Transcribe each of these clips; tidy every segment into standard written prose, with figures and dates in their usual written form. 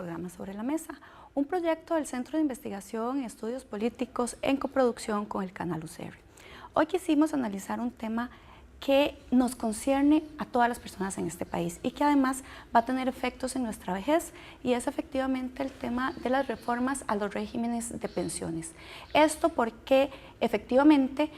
programa Sobre la Mesa, un proyecto del Centro de Investigación y Estudios Políticos en coproducción con el canal UCR. Hoy quisimos analizar un tema que nos concierne a todas las personas en este país y que además va a tener efectos en nuestra vejez, y es efectivamente el tema de las reformas a los regímenes de pensiones. Esto porque efectivamente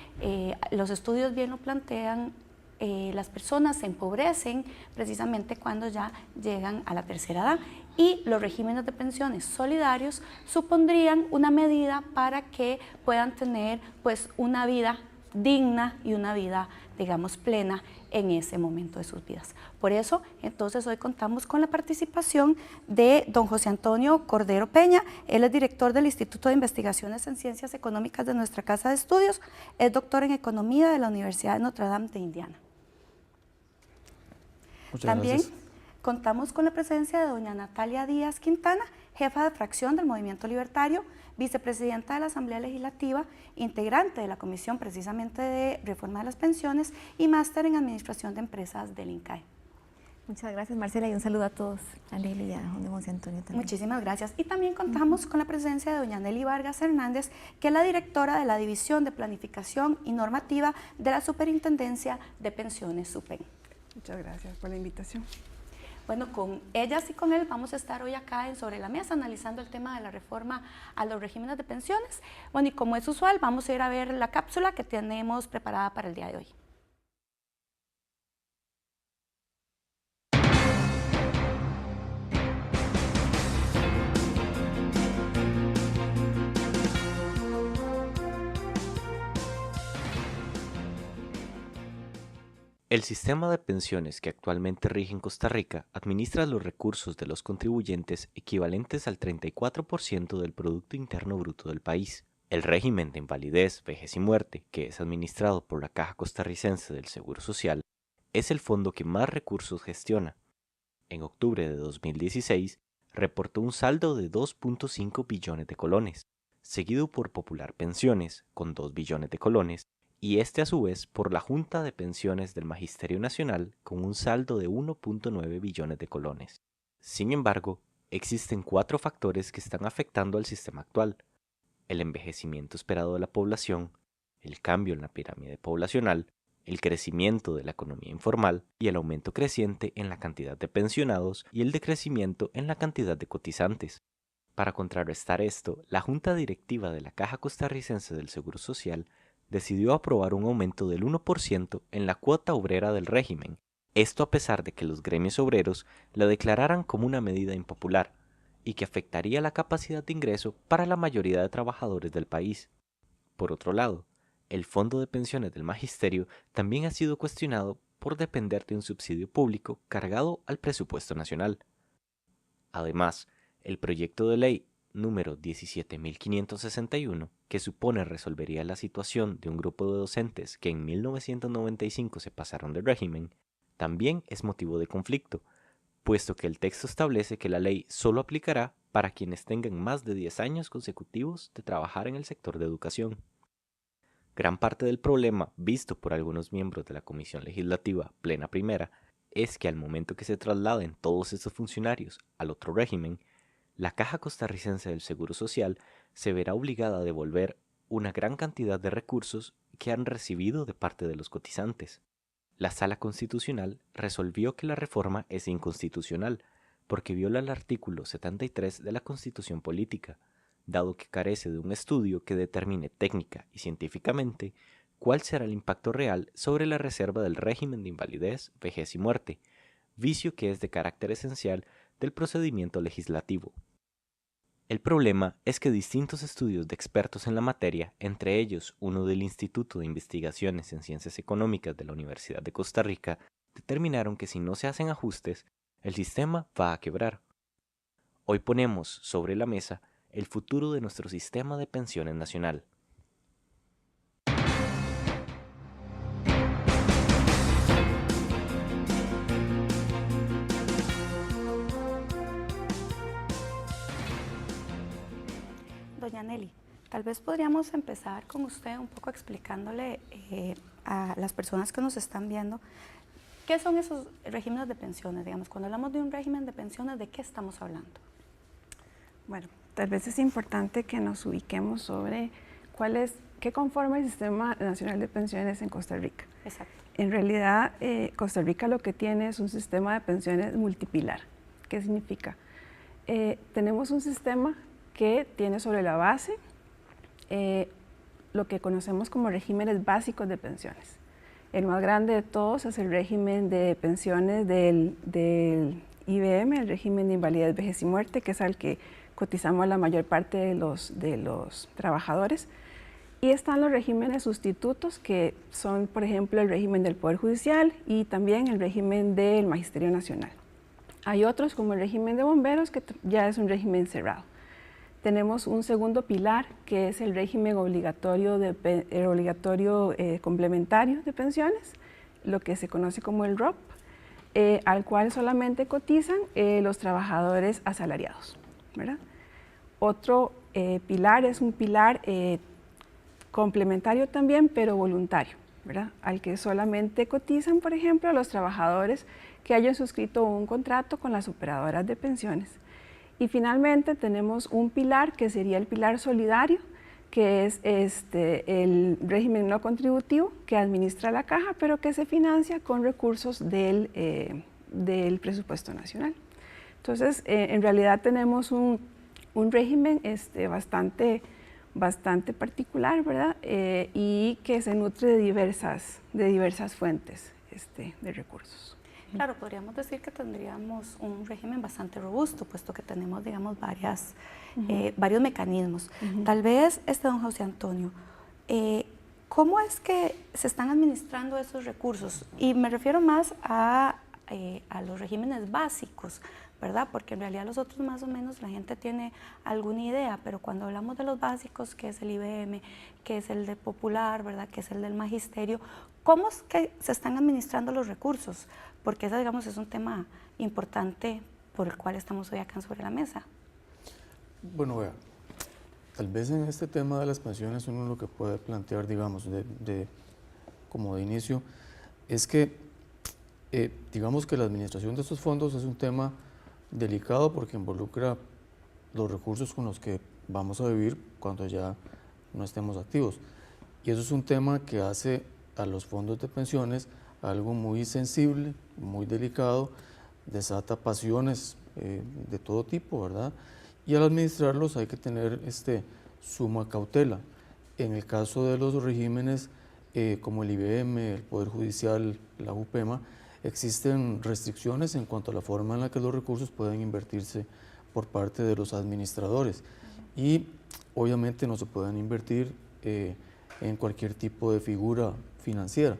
los estudios bien lo plantean, las personas se empobrecen precisamente cuando ya llegan a la tercera edad, y los regímenes de pensiones solidarios supondrían una medida para que puedan tener pues una vida digna y una vida, digamos, plena en ese momento de sus vidas. Por eso, entonces, hoy contamos con la participación de don José Antonio Cordero Peña. Él es director del Instituto de Investigaciones en Ciencias Económicas de nuestra Casa de Estudios, es doctor en Economía de la Universidad de Notre Dame de Indiana. También contamos con la presencia de doña Natalia Díaz Quintana, jefa de fracción del Movimiento Libertario, vicepresidenta de la Asamblea Legislativa, integrante de la Comisión precisamente de Reforma de las Pensiones y máster en Administración de Empresas del INCAE. Muchas gracias, Marcela, y un saludo a todos, a Nelly y a don José Antonio también. Muchísimas gracias. Y también contamos con la presencia de doña Nelly Vargas Hernández, que es la directora de la División de Planificación y Normativa de la Superintendencia de Pensiones, SUPEN. Muchas gracias por la invitación. Bueno, con ellas y con él vamos a estar hoy acá en Sobre la Mesa analizando el tema de la reforma a los regímenes de pensiones. Bueno, y como es usual, vamos a ir a ver la cápsula que tenemos preparada para el día de hoy. El sistema de pensiones que actualmente rige en Costa Rica administra los recursos de los contribuyentes equivalentes al 34% del Producto Interno Bruto del país. El régimen de invalidez, vejez y muerte, que es administrado por la Caja Costarricense del Seguro Social, es el fondo que más recursos gestiona. En octubre de 2016, reportó un saldo de 2.5 billones de colones, seguido por Popular Pensiones, con 2 billones de colones, y a su vez por la Junta de Pensiones del Magisterio Nacional con un saldo de 1.9 billones de colones. Sin embargo, existen 4 factores que están afectando al sistema actual: el envejecimiento esperado de la población, el cambio en la pirámide poblacional, el crecimiento de la economía informal y el aumento creciente en la cantidad de pensionados y el decrecimiento en la cantidad de cotizantes. Para contrarrestar esto, la Junta Directiva de la Caja Costarricense del Seguro Social decidió aprobar un aumento del 1% en la cuota obrera del régimen, esto a pesar de que los gremios obreros la declararan como una medida impopular y que afectaría la capacidad de ingreso para la mayoría de trabajadores del país. Por otro lado, el Fondo de Pensiones del Magisterio también ha sido cuestionado por depender de un subsidio público cargado al presupuesto nacional. Además, el proyecto de ley número 17.561, que supone resolvería la situación de un grupo de docentes que en 1995 se pasaron de régimen, también es motivo de conflicto, puesto que el texto establece que la ley solo aplicará para quienes tengan más de 10 años consecutivos de trabajar en el sector de educación. Gran parte del problema, visto por algunos miembros de la Comisión Legislativa Plena Primera, es que al momento que se trasladen todos estos funcionarios al otro régimen, la Caja Costarricense del Seguro Social se verá obligada a devolver una gran cantidad de recursos que han recibido de parte de los cotizantes. La Sala Constitucional resolvió que la reforma es inconstitucional porque viola el artículo 73 de la Constitución Política, dado que carece de un estudio que determine técnica y científicamente cuál será el impacto real sobre la reserva del régimen de invalidez, vejez y muerte, vicio que es de carácter esencial del procedimiento legislativo. El problema es que distintos estudios de expertos en la materia, entre ellos uno del Instituto de Investigaciones en Ciencias Económicas de la Universidad de Costa Rica, determinaron que si no se hacen ajustes, el sistema va a quebrar. Hoy ponemos sobre la mesa el futuro de nuestro sistema de pensiones nacional. Doña Nelly, tal vez podríamos empezar con usted un poco explicándole a las personas que nos están viendo qué son esos regímenes de pensiones. Digamos, cuando hablamos de un régimen de pensiones, ¿de qué estamos hablando? Bueno, tal vez es importante que nos ubiquemos sobre qué conforma el Sistema Nacional de Pensiones en Costa Rica. Exacto. En realidad, Costa Rica lo que tiene es un sistema de pensiones multipilar. ¿Qué significa? Tenemos un sistema que tiene sobre la base lo que conocemos como regímenes básicos de pensiones. El más grande de todos es el régimen de pensiones del IBM, el régimen de invalidez, vejez y muerte, que es al que cotizamos la mayor parte de los trabajadores. Y están los regímenes sustitutos, que son, por ejemplo, el régimen del Poder Judicial y también el régimen del Magisterio Nacional. Hay otros, como el régimen de bomberos, que ya es un régimen cerrado. Tenemos un segundo pilar, que es el régimen obligatorio, complementario de pensiones, lo que se conoce como el ROP, al cual solamente cotizan los trabajadores asalariados, ¿verdad? Otro pilar es un pilar complementario también, pero voluntario, ¿verdad? Al que solamente cotizan, por ejemplo, los trabajadores que hayan suscrito un contrato con las operadoras de pensiones. Y finalmente tenemos un pilar que sería el pilar solidario, que es el régimen no contributivo que administra la caja, pero que se financia con recursos del presupuesto nacional. Entonces, en realidad tenemos un régimen bastante particular, ¿verdad? Y que se nutre de diversas fuentes de recursos. Claro, podríamos decir que tendríamos un régimen bastante robusto, puesto que tenemos, digamos, varios mecanismos. Tal vez, don José Antonio, ¿cómo es que se están administrando esos recursos? Y me refiero más a los regímenes básicos, ¿verdad? Porque en realidad los otros más o menos la gente tiene alguna idea, pero cuando hablamos de los básicos, que es el IBM, que es el de Popular, ¿verdad? Que es el del Magisterio, ¿cómo es que se están administrando los recursos? Porque ese, digamos, es un tema importante por el cual estamos hoy acá sobre la mesa. Bueno, vea, tal vez en este tema de las pensiones uno lo que puede plantear, digamos, como de inicio, es que digamos que la administración de estos fondos es un tema delicado porque involucra los recursos con los que vamos a vivir cuando ya no estemos activos. Y eso es un tema que hace a los fondos de pensiones algo muy sensible, muy delicado, desata pasiones de todo tipo, ¿verdad? Y al administrarlos hay que tener suma cautela. En el caso de los regímenes como el IBM, el Poder Judicial, la UPEMA, existen restricciones en cuanto a la forma en la que los recursos pueden invertirse por parte de los administradores y obviamente no se pueden invertir en cualquier tipo de figura financiera.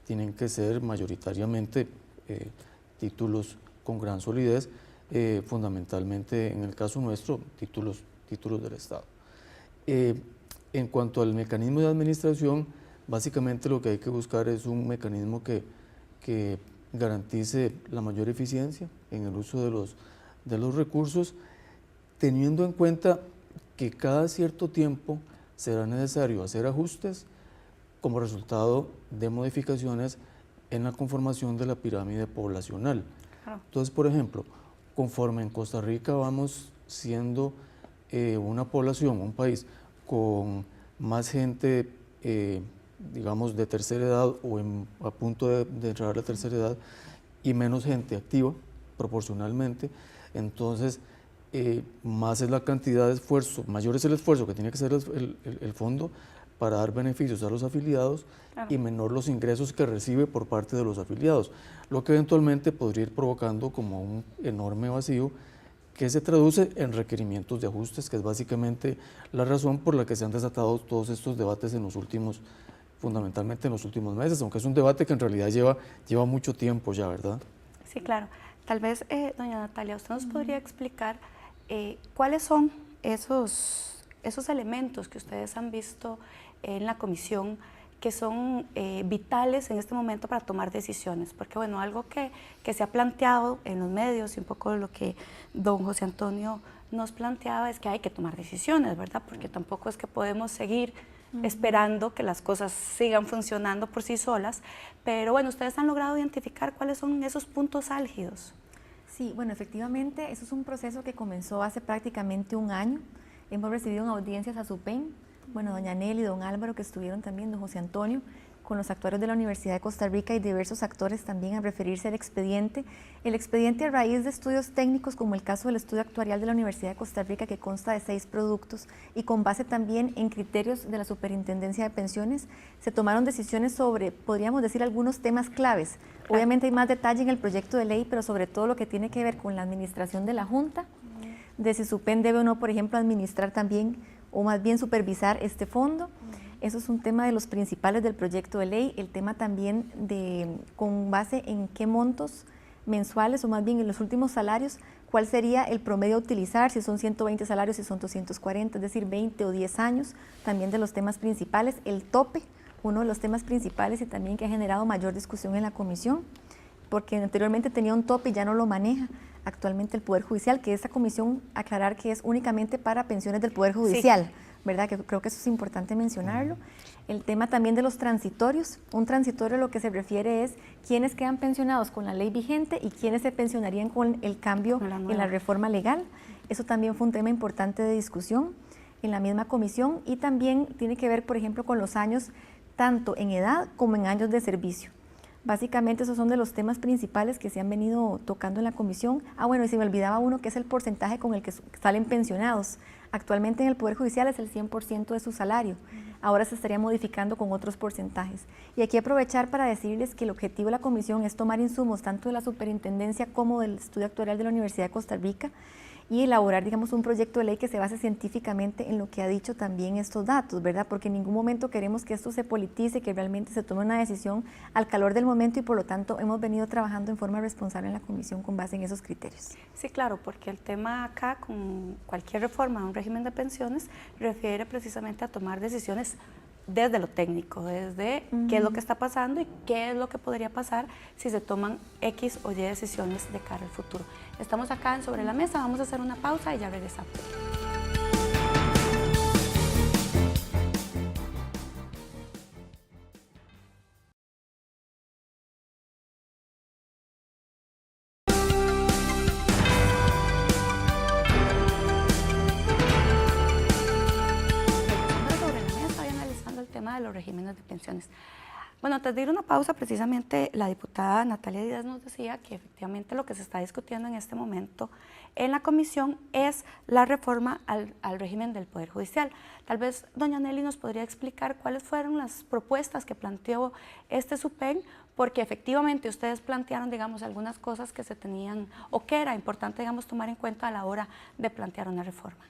Tienen que ser mayoritariamente títulos con gran solidez, fundamentalmente en el caso nuestro, títulos del Estado. En cuanto al mecanismo de administración, básicamente lo que hay que buscar es un mecanismo que garantice la mayor eficiencia en el uso de los recursos, teniendo en cuenta que cada cierto tiempo será necesario hacer ajustes como resultado de modificaciones en la conformación de la pirámide poblacional. Entonces, por ejemplo, conforme en Costa Rica vamos siendo una población, un país con más gente, digamos, de tercera edad o a punto de entrar a la tercera edad y menos gente activa proporcionalmente, entonces más es la cantidad de esfuerzo, mayor es el esfuerzo que tiene que hacer el fondo para dar beneficios a los afiliados y menor los ingresos que recibe por parte de los afiliados, lo que eventualmente podría ir provocando como un enorme vacío que se traduce en requerimientos de ajustes, que es básicamente la razón por la que se han desatado todos estos debates fundamentalmente en los últimos meses, aunque es un debate que en realidad lleva mucho tiempo ya, ¿verdad? Sí, claro. Tal vez, doña Natalia, usted nos podría explicar cuáles son esos elementos que ustedes han visto en la comisión que son vitales en este momento para tomar decisiones, porque bueno, algo que se ha planteado en los medios y un poco lo que don José Antonio nos planteaba es que hay que tomar decisiones, ¿verdad? Porque tampoco es que podemos seguir esperando que las cosas sigan funcionando por sí solas, pero bueno, ustedes han logrado identificar cuáles son esos puntos álgidos. Sí, bueno, efectivamente, eso es un proceso que comenzó hace prácticamente un año. Hemos recibido en audiencias a SUPEN, bueno, doña Nelly, don Álvaro, que estuvieron también, don José Antonio, con los actuarios de la Universidad de Costa Rica y diversos actores también a referirse al expediente. El expediente a raíz de estudios técnicos, como el caso del estudio actuarial de la Universidad de Costa Rica, que consta de 6 productos, y con base también en criterios de la Superintendencia de Pensiones, se tomaron decisiones sobre, podríamos decir, algunos temas claves. Obviamente hay más detalle en el proyecto de ley, pero sobre todo lo que tiene que ver con la administración de la Junta, de si SUPEN debe o no, por ejemplo, administrar también, o más bien supervisar este fondo. Eso es un tema de los principales del proyecto de ley, el tema también de con base en qué montos mensuales o más bien en los últimos salarios, cuál sería el promedio a utilizar, si son 120 salarios, si son 240, es decir, 20 o 10 años, también de los temas principales, el tope, uno de los temas principales y también que ha generado mayor discusión en la comisión, porque anteriormente tenía un tope y ya no lo maneja actualmente el Poder Judicial, que esta comisión, aclarar que es únicamente para pensiones del Poder Judicial. Sí. ¿Verdad? Que creo que eso es importante mencionarlo. El tema también de los transitorios. Un transitorio lo que se refiere es quiénes quedan pensionados con la ley vigente y quiénes se pensionarían con el cambio en la reforma legal. Eso también fue un tema importante de discusión en la misma comisión y también tiene que ver, por ejemplo, con los años tanto en edad como en años de servicio. Básicamente esos son de los temas principales que se han venido tocando en la comisión. Bueno, y se me olvidaba uno que es el porcentaje con el que salen pensionados. Actualmente en el Poder Judicial es el 100% de su salario. Ahora se estaría modificando con otros porcentajes. Y aquí aprovechar para decirles que el objetivo de la comisión es tomar insumos tanto de la Superintendencia como del Estudio Actuarial de la Universidad de Costa Rica y elaborar, digamos, un proyecto de ley que se base científicamente en lo que ha dicho también estos datos, ¿verdad? Porque en ningún momento queremos que esto se politice, que realmente se tome una decisión al calor del momento y por lo tanto hemos venido trabajando en forma responsable en la comisión con base en esos criterios. Sí, claro, porque el tema acá con cualquier reforma a un régimen de pensiones refiere precisamente a tomar decisiones desde lo técnico, desde qué es lo que está pasando y qué es lo que podría pasar si se toman X o Y decisiones de cara al futuro. Estamos acá en Sobre la Mesa, vamos a hacer una pausa y ya regresamos. De los regímenes de pensiones. Bueno, antes de ir a una pausa, precisamente la diputada Natalia Díaz nos decía que efectivamente lo que se está discutiendo en este momento en la comisión es la reforma al régimen del Poder Judicial. Tal vez doña Nelly nos podría explicar cuáles fueron las propuestas que planteó este SUPEN, porque efectivamente ustedes plantearon, digamos, algunas cosas que se tenían o que era importante, digamos, tomar en cuenta a la hora de plantear una reforma.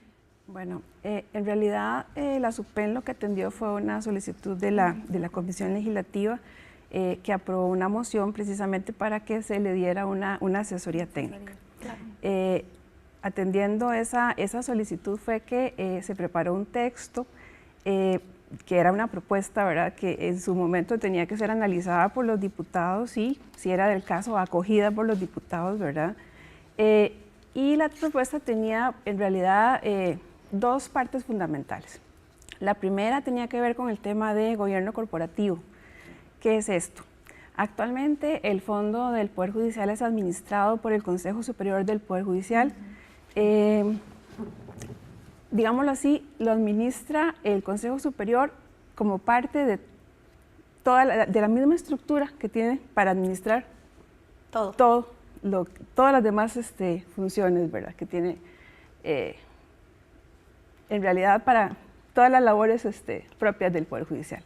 Bueno, en realidad la SUPEN lo que atendió fue una solicitud de la Comisión Legislativa que aprobó una moción precisamente para que se le diera una asesoría técnica. Claro. Atendiendo esa solicitud fue que se preparó un texto que era una propuesta, ¿verdad?, que en su momento tenía que ser analizada por los diputados y, si era del caso, acogida por los diputados, ¿verdad? Y la propuesta tenía en realidad dos partes fundamentales. La primera tenía que ver con el tema de gobierno corporativo. ¿Qué es esto? Actualmente el Fondo del Poder Judicial es administrado por el Consejo Superior del Poder Judicial. Digámoslo así, lo administra el Consejo Superior como parte de de la misma estructura que tiene para administrar todas las demás funciones, ¿verdad?, que tiene en realidad para todas las labores propias del Poder Judicial.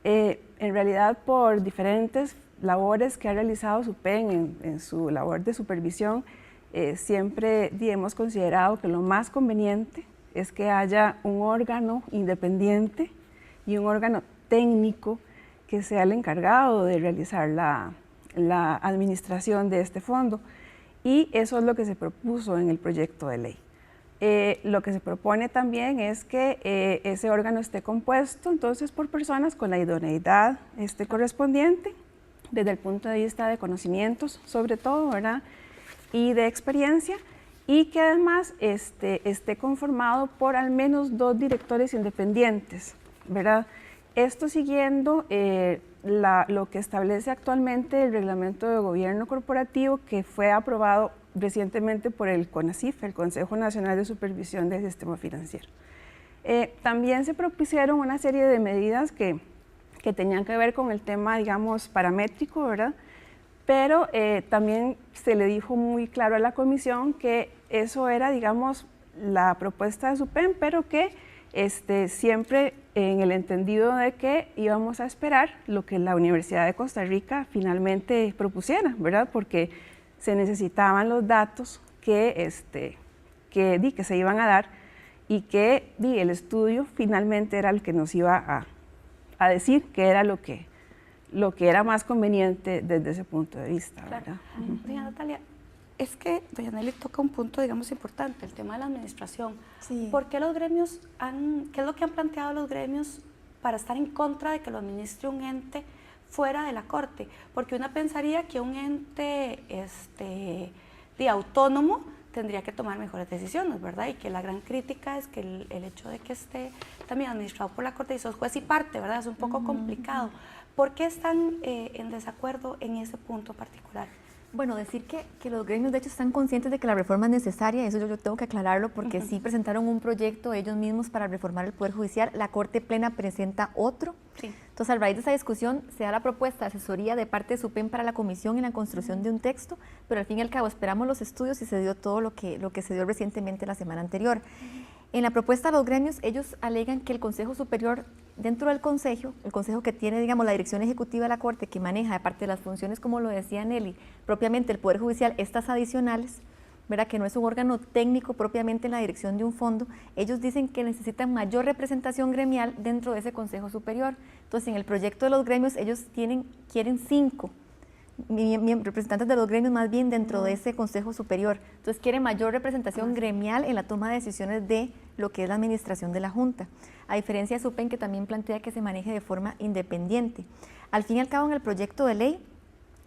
En realidad, por diferentes labores que ha realizado SUPEN en su labor de supervisión, siempre hemos considerado que lo más conveniente es que haya un órgano independiente y un órgano técnico que sea el encargado de realizar la administración de este fondo, y eso es lo que se propuso en el proyecto de ley. Lo que se propone también es que ese órgano esté compuesto entonces por personas con la idoneidad correspondiente desde el punto de vista de conocimientos, sobre todo, ¿verdad?, y de experiencia, y que además esté conformado por al menos 2 directores independientes, ¿verdad? Esto siguiendo lo que establece actualmente el Reglamento de Gobierno Corporativo, que fue aprobado recientemente por el CONACYF, el Consejo Nacional de Supervisión del Sistema Financiero. También se propusieron una serie de medidas que tenían que ver con el tema, digamos, paramétrico, ¿verdad? Pero también se le dijo muy claro a la comisión que eso era, digamos, la propuesta de SUPEM, pero que siempre en el entendido de que íbamos a esperar lo que la Universidad de Costa Rica finalmente propusiera, ¿verdad? Porque se necesitaban los datos que se iban a dar y que el estudio finalmente era el que nos iba a decir que era lo que era más conveniente desde ese punto de vista, Claro. ¿verdad? Doña Natalia, es que doña Nelly toca un punto, digamos, importante, el tema de la administración. Sí. ¿Por qué los gremios qué es lo que han planteado los gremios para estar en contra de que lo administre un ente fuera de la Corte? Porque uno pensaría que un ente autónomo tendría que tomar mejores decisiones, ¿verdad? Y que la gran crítica es que el hecho de que esté también administrado por la Corte y sos juez y parte, ¿verdad? Es un poco complicado. ¿Por qué están en desacuerdo en ese punto particular? Bueno, decir que los gremios de hecho están conscientes de que la reforma es necesaria, eso yo tengo que aclararlo porque sí presentaron un proyecto ellos mismos para reformar el Poder Judicial, la Corte Plena presenta otro. Sí. Entonces, a raíz de esa discusión se da la propuesta de asesoría de parte de SUPEM para la comisión en la construcción de un texto, pero al fin y al cabo esperamos los estudios y se dio todo lo que se dio recientemente la semana anterior. En la propuesta de los gremios, ellos alegan que el Consejo Superior, dentro del Consejo, el Consejo que tiene, digamos, la dirección ejecutiva de la Corte, que maneja, aparte de las funciones, como lo decía Nelly, propiamente el Poder Judicial, estas adicionales, ¿verdad? Que no es un órgano técnico propiamente en la dirección de un fondo, ellos dicen que necesitan mayor representación gremial dentro de ese Consejo Superior. Entonces, en el proyecto de los gremios, ellos quieren 5 representantes de los gremios más bien dentro de ese Consejo Superior. Entonces quieren mayor representación gremial en la toma de decisiones de lo que es la administración de la Junta, a diferencia de SUPEM que también plantea que se maneje de forma independiente. Al fin y al cabo en el proyecto de ley,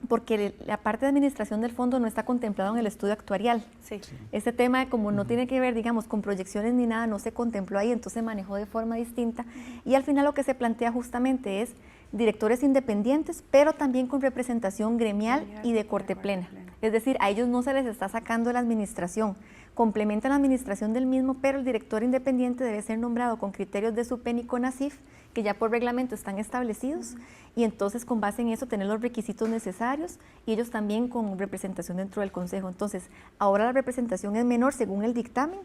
porque la parte de administración del fondo no está contemplado en el estudio actuarial. Sí. Este tema, como no tiene que ver, digamos, con proyecciones ni nada, no se contempló ahí, entonces se manejó de forma distinta. Y al final lo que se plantea justamente es directores independientes, pero también con representación gremial y de corte plena. Es decir, a ellos no se les está sacando la administración, complementan la administración del mismo, pero el director independiente debe ser nombrado con criterios de SUPEM y CONACYF, que ya por reglamento están establecidos, y entonces con base en eso tener los requisitos necesarios, y ellos también con representación dentro del Consejo. Entonces, ahora la representación es menor según el dictamen,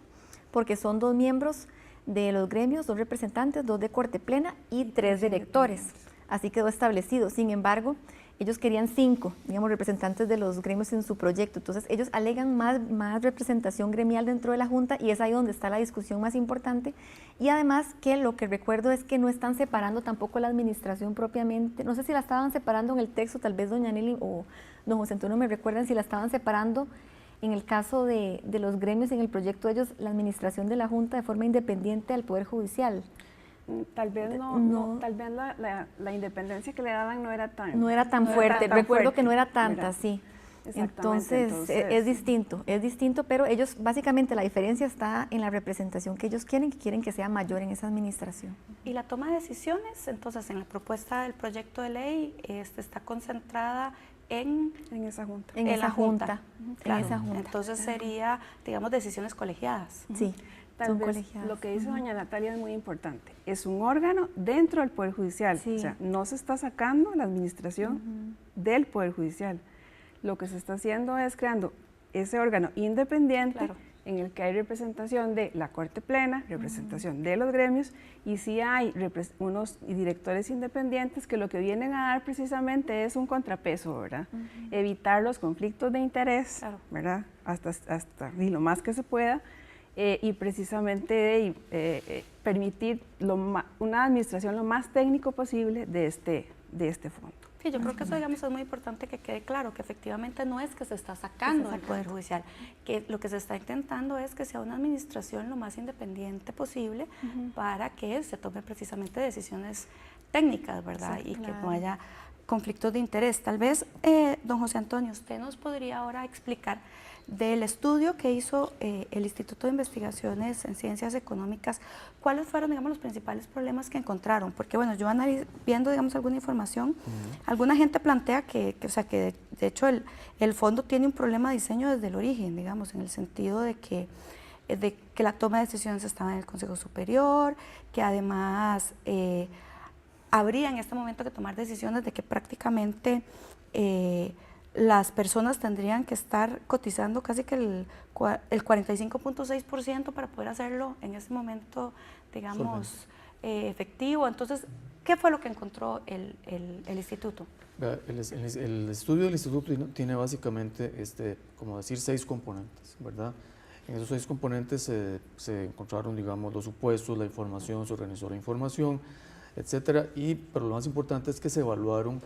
porque son 2 miembros de los gremios, 2 representantes, 2 de corte plena y 3 directores. Así quedó establecido. Sin embargo, ellos querían 5, digamos, representantes de los gremios en su proyecto. Entonces, ellos alegan más representación gremial dentro de la Junta y es ahí donde está la discusión más importante. Y además que lo que recuerdo es que no están separando tampoco la administración propiamente. No sé si la estaban separando en el texto, tal vez doña Nelly o don José Antonio me recuerdan si la estaban separando en el caso de los gremios en el proyecto de ellos, la administración de la Junta de forma independiente al Poder Judicial. Tal vez tal vez la independencia que le daban no era tan fuerte. Recuerdo fuerte, que no era tanta, ¿verdad? sí. Entonces, es distinto, pero ellos básicamente la diferencia está en la representación que ellos quieren que sea mayor en esa administración. Y la toma de decisiones, entonces, en la propuesta del proyecto de ley está concentrada en esa Junta. En esa Junta. Claro. En esa Junta. Entonces sería, digamos, decisiones colegiadas. Sí. Tal vez lo que dice doña Natalia es muy importante. Es un órgano dentro del Poder Judicial. Sí. O sea, no se está sacando la administración del Poder Judicial. Lo que se está haciendo es creando ese órgano independiente en el que hay representación de la Corte Plena, representación de los gremios, y sí hay unos directores independientes que lo que vienen a dar precisamente es un contrapeso, ¿verdad? Evitar los conflictos de interés, ¿verdad? Hasta y lo más que se pueda, y precisamente permitir una administración lo más técnico posible de este fondo. Sí, yo creo que eso, digamos, es muy importante que quede claro, que efectivamente no es que se está sacando del Poder Judicial, que lo que se está intentando es que sea una administración lo más independiente posible para que se tomen precisamente decisiones técnicas, ¿verdad? Sí, y que no haya conflictos de interés. Tal vez, don José Antonio, usted nos podría ahora explicar del estudio que hizo el Instituto de Investigaciones en Ciencias Económicas, ¿cuáles fueron, digamos, los principales problemas que encontraron? Porque, bueno, yo viendo, digamos, alguna información, alguna gente plantea o sea, que de hecho el fondo tiene un problema de diseño desde el origen, digamos, en el sentido de que la toma de decisiones estaba en el Consejo Superior, que además habría en este momento que tomar decisiones de que prácticamente las personas tendrían que estar cotizando casi que el 45.6% para poder hacerlo en ese momento, digamos, efectivo. Entonces, ¿qué fue lo que encontró el instituto? El estudio del instituto tiene básicamente, como decir, 6 componentes, ¿verdad? En esos 6 componentes se encontraron, digamos, los supuestos, la información, se organizó la información, etcétera, pero lo más importante es que se evaluaron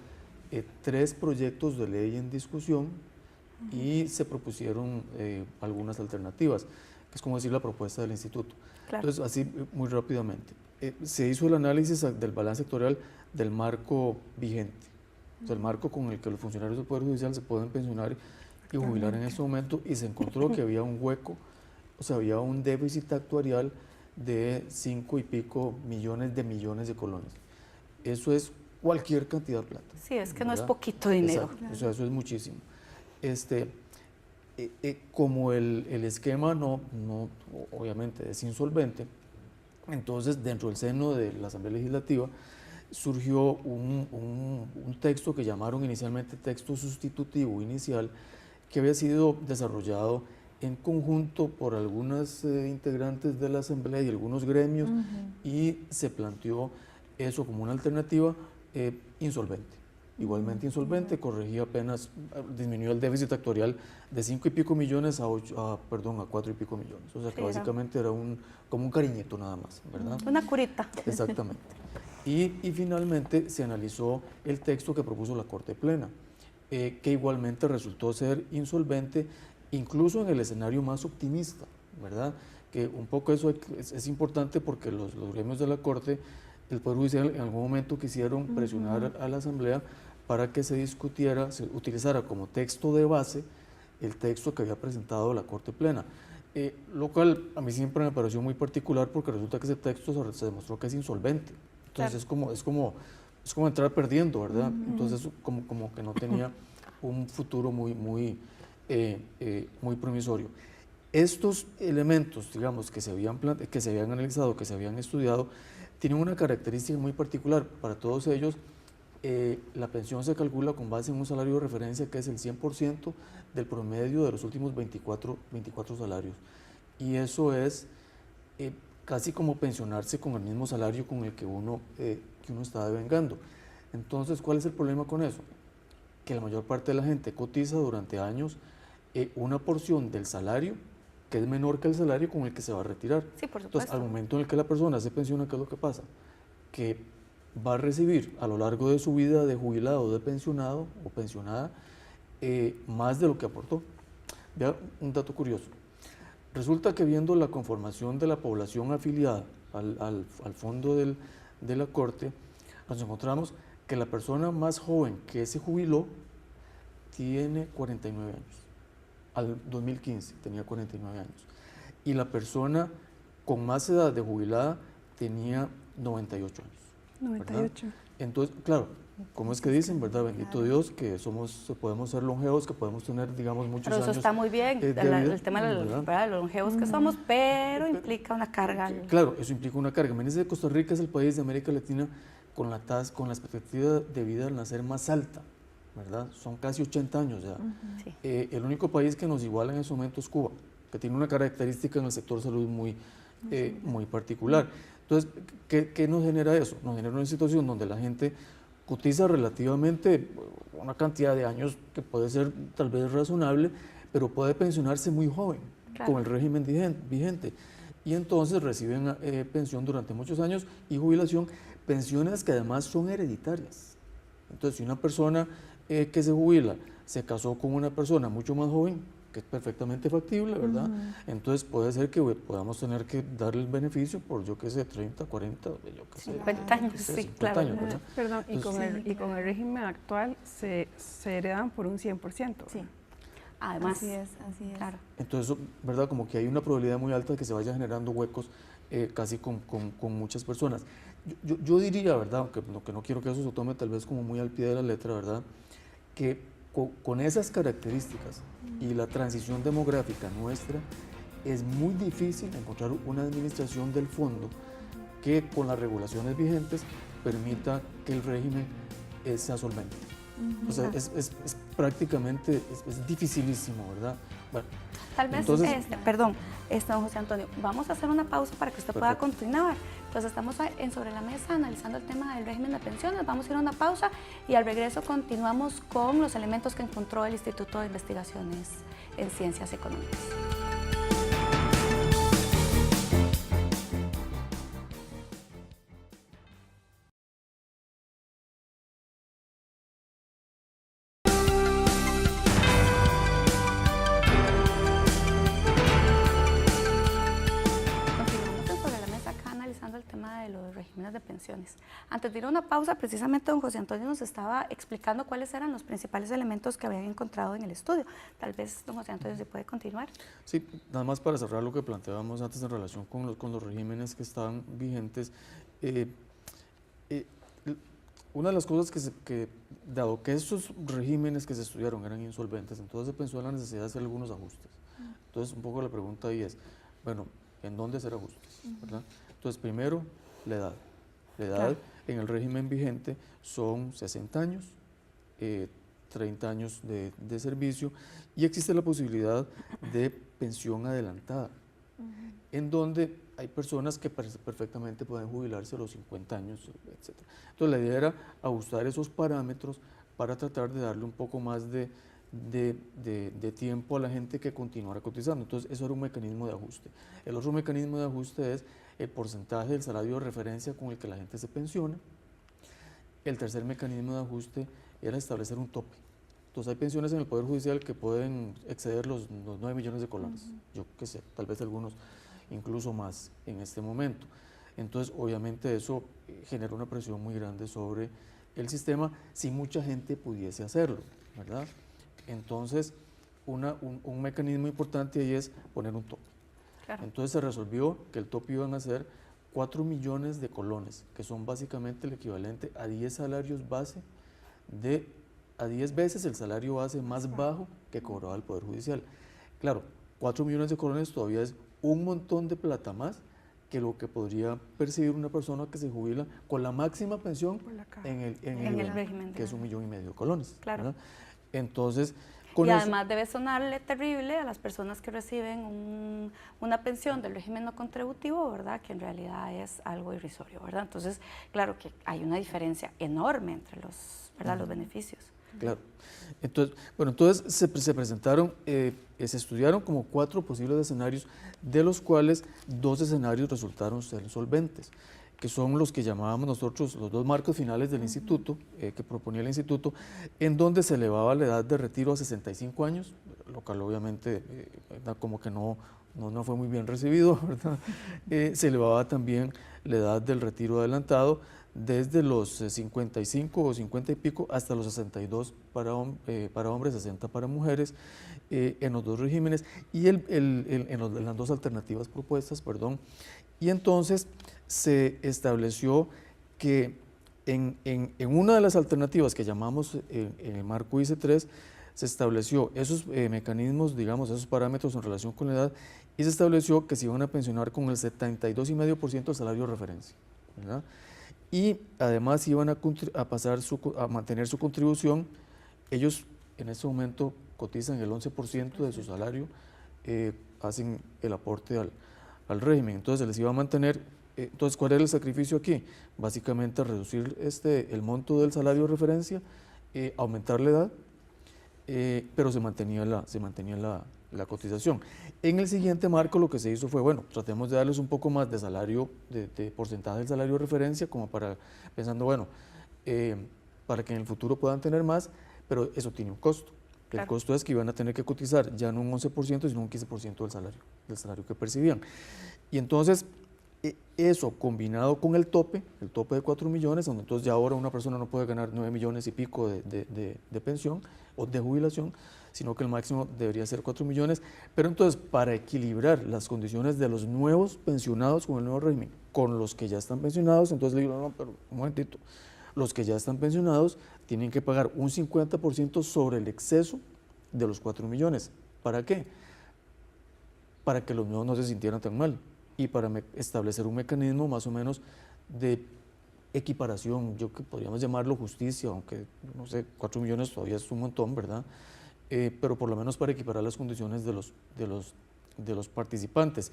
3 proyectos de ley en discusión y se propusieron algunas alternativas, que es como decir la propuesta del instituto. Claro. Entonces, así muy rápidamente, se hizo el análisis del balance sectorial del marco vigente, o sea, el marco con el que los funcionarios del Poder Judicial se pueden pensionar y jubilar en este momento, y se encontró que había un hueco, o sea, había un déficit actuarial de 5 y pico millones de colones. Eso es cualquier cantidad de plata. Sí, es que ¿verdad? No es poquito dinero. Exacto, o sea, eso es muchísimo. Como el esquema no, obviamente es insolvente, entonces dentro del seno de la Asamblea Legislativa surgió un texto que llamaron inicialmente texto sustitutivo inicial, que había sido desarrollado en conjunto por algunas integrantes de la Asamblea y algunos gremios, y se planteó eso como una alternativa insolvente. Igualmente insolvente, corregía apenas, disminuyó el déficit actuarial de 5 y pico millones a 4 y pico millones. O sea que básicamente era como un cariñito nada más, ¿verdad? Una curita. Exactamente. Y finalmente se analizó el texto que propuso la Corte Plena, que igualmente resultó ser insolvente, incluso en el escenario más optimista, ¿verdad? Que un poco eso es importante porque los gremios de la Corte, el Poder Judicial en algún momento quisieron presionar a la Asamblea para que se discutiera, se utilizara como texto de base el texto que había presentado la Corte Plena, lo cual a mí siempre me pareció muy particular porque resulta que ese texto se demostró que es insolvente. Entonces claro. es como entrar perdiendo, ¿verdad? Entonces como que no tenía un futuro muy promisorio. Estos elementos, digamos, que se habían analizado, que se habían estudiado, tienen una característica muy particular. Para todos ellos, la pensión se calcula con base en un salario de referencia que es el 100% del promedio de los últimos 24 salarios. Y eso es casi como pensionarse con el mismo salario con el que uno está devengando. Entonces, ¿cuál es el problema con eso? Que la mayor parte de la gente cotiza durante años una porción del salario que es menor que el salario con el que se va a retirar. Sí, por supuesto. Entonces, al momento en el que la persona se pensiona, ¿qué es lo que pasa? Que va a recibir a lo largo de su vida de jubilado o de pensionado o pensionada más de lo que aportó. Vea un dato curioso. Resulta que viendo la conformación de la población afiliada al fondo de la Corte, nos encontramos que la persona más joven que se jubiló tiene 49 años. Al 2015 tenía 49 años. Y la persona con más edad de jubilada tenía 98 años. 98. ¿Verdad? Entonces, claro, ¿cómo es que dicen, verdad? Bendito Dios, que podemos ser longevos, que podemos tener, digamos, muchos años. Pero eso está muy bien, el tema de los longevos que somos, pero implica una carga. Claro, eso implica una carga. Imagínense que Costa Rica es el país de América Latina con la expectativa de vida al nacer más alta, ¿verdad? Son casi 80 años ya. Sí. El único país que nos iguala en ese momento es Cuba, que tiene una característica en el sector salud muy particular. Entonces, ¿qué nos genera eso? Nos genera una situación donde la gente cotiza relativamente una cantidad de años que puede ser tal vez razonable, pero puede pensionarse muy joven, claro, con el régimen vigente. Y entonces reciben pensión durante muchos años y jubilación, pensiones que además son hereditarias. Entonces, si una persona que se jubila se casó con una persona mucho más joven, que es perfectamente factible, ¿verdad? Entonces puede ser que podamos tener que darle el beneficio por, yo qué sé, 30, 40, yo qué sé. 50 años, sí, claro. Años, ¿verdad? Perdón, entonces, y con el régimen actual se heredan por un 100%. Sí. además. Así es, así es. Claro. Entonces, ¿verdad? Como que hay una probabilidad muy alta de que se vaya generando huecos casi con muchas personas. Yo diría, ¿verdad? Aunque no quiero que eso se tome tal vez como muy al pie de la letra, ¿verdad? Que con esas características y la transición demográfica nuestra, es muy difícil encontrar una administración del fondo que con las regulaciones vigentes permita que el régimen sea solvente. O sea, es prácticamente, es dificilísimo, ¿verdad? Bueno, Tal vez, entonces, perdón, don José Antonio, vamos a hacer una pausa para que usted pueda Perfecto. continuar. Entonces estamos sobre la mesa analizando el tema del régimen de pensiones, vamos a ir a una pausa y al regreso continuamos con los elementos que encontró el Instituto de Investigaciones en Ciencias Económicas. El tema de los regímenes de pensiones. Antes de ir a una pausa, precisamente don José Antonio nos estaba explicando cuáles eran los principales elementos que habían encontrado en el estudio. Tal vez don José Antonio se puede continuar. Sí, nada más para cerrar lo que planteábamos antes en relación con los regímenes que estaban vigentes. Una de las cosas dado que estos regímenes que se estudiaron eran insolventes, entonces se pensó en la necesidad de hacer algunos ajustes. Entonces, un poco la pregunta ahí es, bueno, ¿en dónde hacer ajustes? ¿Verdad? Entonces, primero, la edad. La edad Claro. en el régimen vigente son 60 años, 30 años de servicio, y existe la posibilidad de pensión adelantada, en donde hay personas que perfectamente pueden jubilarse a los 50 años, etc. Entonces, la idea era ajustar esos parámetros para tratar de darle un poco más de tiempo a la gente que continuara cotizando. Entonces, eso era un mecanismo de ajuste. El otro mecanismo de ajuste es el porcentaje del salario de referencia con el que la gente se pensiona. El tercer mecanismo de ajuste era establecer un tope. Entonces, hay pensiones en el Poder Judicial que pueden exceder los 9 millones de colones. Yo qué sé, tal vez algunos incluso más en este momento. Entonces, obviamente eso genera una presión muy grande sobre el sistema si mucha gente pudiese hacerlo, ¿verdad? Entonces, un mecanismo importante ahí es poner un tope. Claro. Entonces se resolvió que el tope iban a ser 4 millones de colones, que son básicamente el equivalente a 10 salarios base, a 10 veces el salario base más bajo que cobraba el Poder Judicial. Claro, 4 millones de colones todavía es un montón de plata más que lo que podría percibir una persona que se jubila con la máxima pensión en el régimen, que es 1,5 millones de colones. Claro. ¿Verdad? Entonces, y además debe sonarle terrible a las personas que reciben una pensión del régimen no contributivo, ¿verdad? Que en realidad es algo irrisorio, ¿verdad? Entonces, claro que hay una diferencia enorme entre los beneficios. Claro. Entonces se presentaron, se estudiaron como 4 posibles escenarios, de los cuales 2 escenarios resultaron ser solventes, que son los que llamábamos nosotros los 2 marcos finales del instituto, que proponía el instituto, en donde se elevaba la edad de retiro a 65 años, lo cual obviamente como que no fue muy bien recibido, ¿verdad? Se elevaba también la edad del retiro adelantado desde los 55 o 50 y pico hasta los 62 para hombres, 60 para mujeres, en los 2 regímenes y en las 2 alternativas propuestas, perdón. Y entonces se estableció que en una de las alternativas que llamamos en el marco IC3, se estableció esos mecanismos, digamos, esos parámetros en relación con la edad, y se estableció que se iban a pensionar con el 72,5% del salario de referencia, ¿verdad? Y además iban a pasar a mantener su contribución. Ellos en este momento cotizan el 11% de su salario, hacen el aporte al régimen, entonces se les iba a mantener. Entonces, ¿cuál era el sacrificio aquí? Básicamente reducir el monto del salario de referencia, aumentar la edad, pero se mantenía la cotización. En el siguiente marco lo que se hizo fue, bueno, tratemos de darles un poco más de salario, de porcentaje del salario de referencia, como pensando, bueno, para que en el futuro puedan tener más, pero eso tiene un costo. Claro. El costo es que iban a tener que cotizar ya no un 11%, sino un 15% del salario que percibían. Y entonces, eso combinado con el tope de 4 millones, donde entonces ya ahora una persona no puede ganar 9 millones y pico de pensión o de jubilación, sino que el máximo debería ser 4 millones. Pero entonces, para equilibrar las condiciones de los nuevos pensionados con el nuevo régimen, con los que ya están pensionados, entonces le digo, no, pero un momentito, los que ya están pensionados tienen que pagar un 50% sobre el exceso de los 4 millones. ¿Para qué? Para que los nuevos no se sintieran tan mal y para establecer un mecanismo más o menos de equiparación, yo que podríamos llamarlo justicia, aunque no sé, 4 millones todavía es un montón, ¿verdad? Pero por lo menos para equiparar las condiciones de los participantes.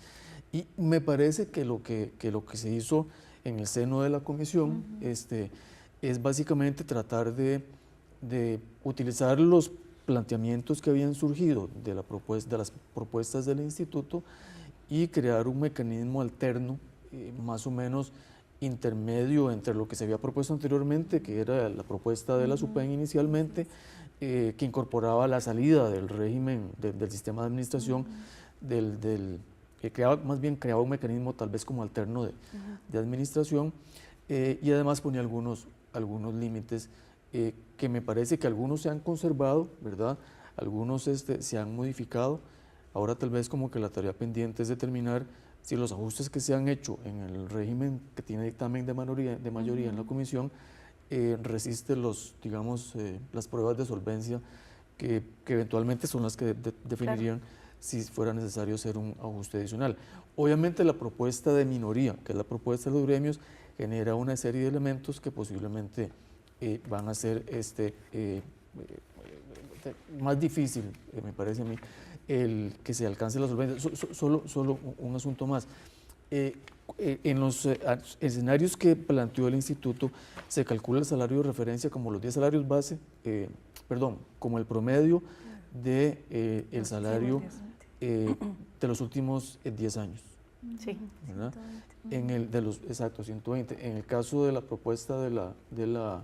Y me parece que lo que se hizo en el seno de la comisión es básicamente tratar de utilizar los planteamientos que habían surgido de las propuestas del instituto y crear un mecanismo alterno, más o menos intermedio entre lo que se había propuesto anteriormente, que era la propuesta de la SUPEN inicialmente, que incorporaba la salida del régimen del sistema de administración, que creaba un mecanismo tal vez como alterno de administración, y además ponía algunos límites que me parece que algunos se han conservado, ¿verdad? Algunos se han modificado. Ahora tal vez como que la tarea pendiente es determinar si los ajustes que se han hecho en el régimen que tiene dictamen de mayoría en la comisión resiste las pruebas de solvencia que eventualmente son las que definirían si fuera necesario hacer un ajuste adicional. Obviamente la propuesta de minoría, que es la propuesta de los gremios, genera una serie de elementos que posiblemente van a ser más difícil, me parece a mí, el que se alcance la solvencia. Solo un asunto más. En los escenarios que planteó el instituto, se calcula el salario de referencia como los 10 salarios base, como el promedio de el salario de los últimos 10 años. Sí. ¿Verdad? Exacto, 120. En el caso de la propuesta de la